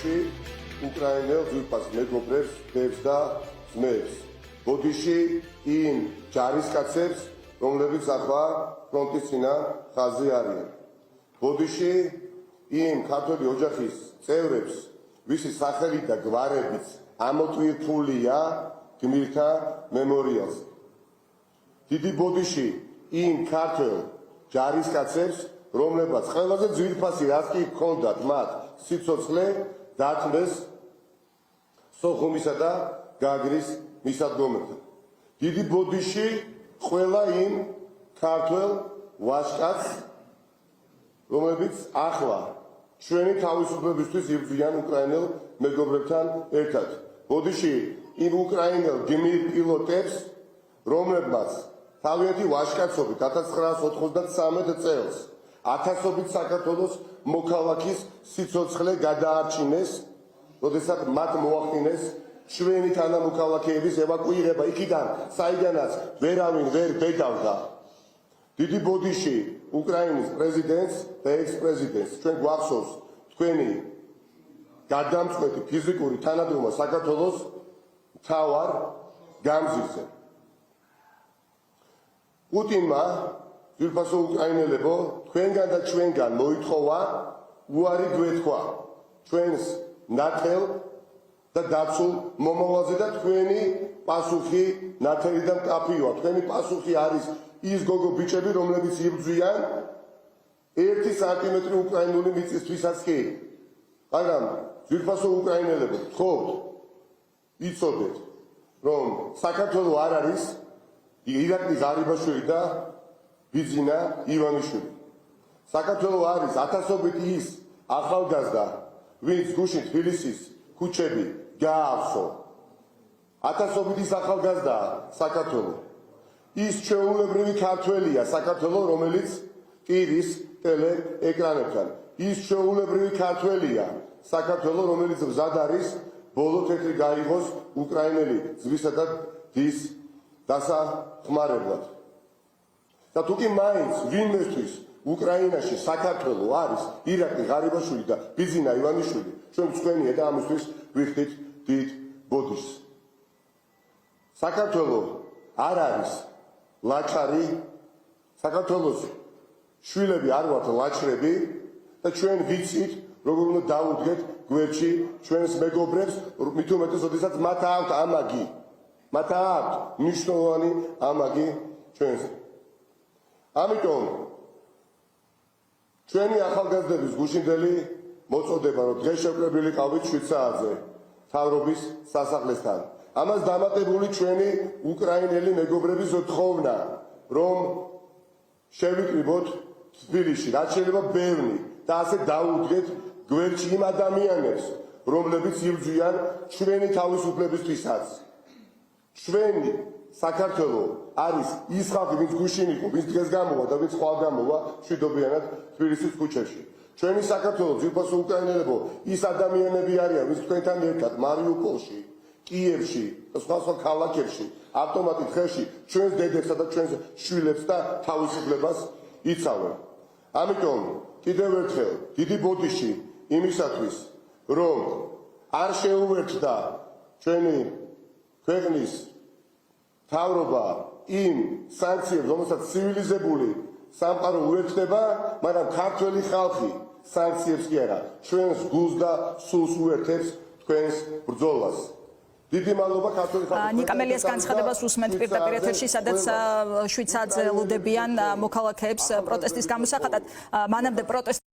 ბოდიში უკრაინელ ძვირფას მეგობრებს, დებს და ძმებს. ბოდიში იმ ჯარისკაცებს, რომლებიც ახლა ფრონტის წინა ხაზზე არიან. ბოდიში იმ ქართველი ოჯახის წევრებს, ვისი სახელი და გვარებიც ამოტვირთულია გმირთა მემორიალზე. დიდი ბოდიში იმ ქართველ ჯარისკაცებს, რომლებაც ყველაზე ძვირფასი რაც კი ჰქონდათ მათ სიცოცხლე დათმეს სოხუმისა და გაგრის მისადგომებთან. დიდი ბოდიში ყველა იმ ქართველ ვაჟკაცს, რომლებიც ახლა ჩვენი თავისუფლებისთვის იბრძვიან უკრაინელ მეგობრებთან ერთად. ბოდიში იმ უკრაინელ გმირ პილოტებს, რომლებმაც თავიანთი ვაჟკაცობით 1993 წელს ათასობით საქართველოს მოქალაქის სიცოცხლე გადაარჩინეს, როდესაც მათ მოახდინეს ჩვენი თანამოქალაქეების ევაკუირება იქიდან, საიდანაც ვერავინ ვერ ბედავდა. დიდი ბოდიში უკრაინის პრეზიდენტს და ექს-პრეზიდენტს ჩვენ გვახსოვს თქვენი გადამწყვეტი ფიზიკური თანადგომა საქართველოს მთავარ გამზირზე. პუტინმა ძვირფასო უკრაინელებო თქვენგან და ჩვენგან მოითხოვა უარი გვეთქვა ჩვენს ნათელ და დაცულ მომავალზე და თქვენი პასუხი ნათელი და მკაფიოა. თქვენი პასუხი არის ის გოგო ბიჭები, რომლებიც იბრძვიან 1 სანტიმეტრი უკრაინული მიწისთვისაც კი. მაგრამ ძვირფასო უკრაინელებო გთხოვთ, იცოდეთ, რომ საქართველოს არ არის ირაკლი ღარიბაშვილი და ბიძინა ივანიშვილი. საქართველოს არის ათასობით ის ახალგაზრდა, ვინც გუშინ თბილისის ქუჩები გაავსო. ათასობით ის ახალგაზრდა საქართველოს. ის ჩვეულებრივი ქართველია საქართველოს, რომელიც ტივის ტელეეკრანებთან. ის ჩვეულებრივი ქართველია საქართველოს, რომელიც მზად არის ბოლო თეთრი გაიღოს უკრაინელი ძვისა და დის დასახმარებლად. და თუ კი მაინც ვინმესთვის უკრაინაში საქართველოს არის ირაკლი ღარიბაშვილი და ბიძინა ივანიშვილი, ჩვენ მწვენია და ამისთვის ვიხდით დიდ ბოდიშს. საქართველოს არ არის ლაჩარი, საქართველოს შვილები არ ვართ ლაჩრები და ჩვენ ვიცით, როგორ უნდა დავუდგეთ გვერდში ჩვენს მეგობრებს, მით უმეტეს, როდესაც მათ აქვთ ამაგი, მათ აქვთ მნიშვნელოვანი ამაგი ჩვენზე. ამიტომ ჩვენი ახალგაზრდების გუშინდელი მოწოდება, რომ დღეს შევკრებილი ყავით 7 საათზე მთავრობის სასახლესთან. ამას დამატებული ჩვენი უკრაინელი მეგობრების თხოვნა, რომ შევიკრიბოთ თბილისში, რაც შეიძლება ბევრი და ასე დავუდგეთ გვერდში იმ ადამიანებს, რომლებიც იბრძვიან ჩვენი თავისუფლებისთვისაც. ჩვენი საქართველოს არის ის ხალხი, ვინც გუშინ იყო, ვინც დღეს გამოვა და ვინც ხვალ გამოვა მშვიდობიანად თბილისის ქუჩებში. ჩვენი საქართველოს ძვირფასო უკრაინელებო ის ადამიანები არიან, ვინც თქვენთან ერთად მარიუპოლში, კიევში და სხვა ქალაქებში ავტომატით ხელში ჩვენს დედებსა და ჩვენს შვილებს და თავისუფლებას იცავენ. ამიტომ კიდევ ერთხელ დიდი ბოდიში იმისათვის, რომ არ შეუერთდა ჩვენი ქვეყნის მთავრობა იმ სანქციებს, რომელსაც ცივილიზებული სამყარო უერთდება, მაგრამ ქართველი ხალხი სანქციებს კი არა, ჩვენს გულს და სულს უერთებს თქვენს ბრძოლას. დიდი მადლობა ქართული ხალხის. ნიკა მელიას განცხადებას უსმენთ პირდაპირ ეთერში, სადაც 7 საათზე ელოდებიან მოქალაქეებს პროტესტის გამოსახატად. მანამდე პროტესტ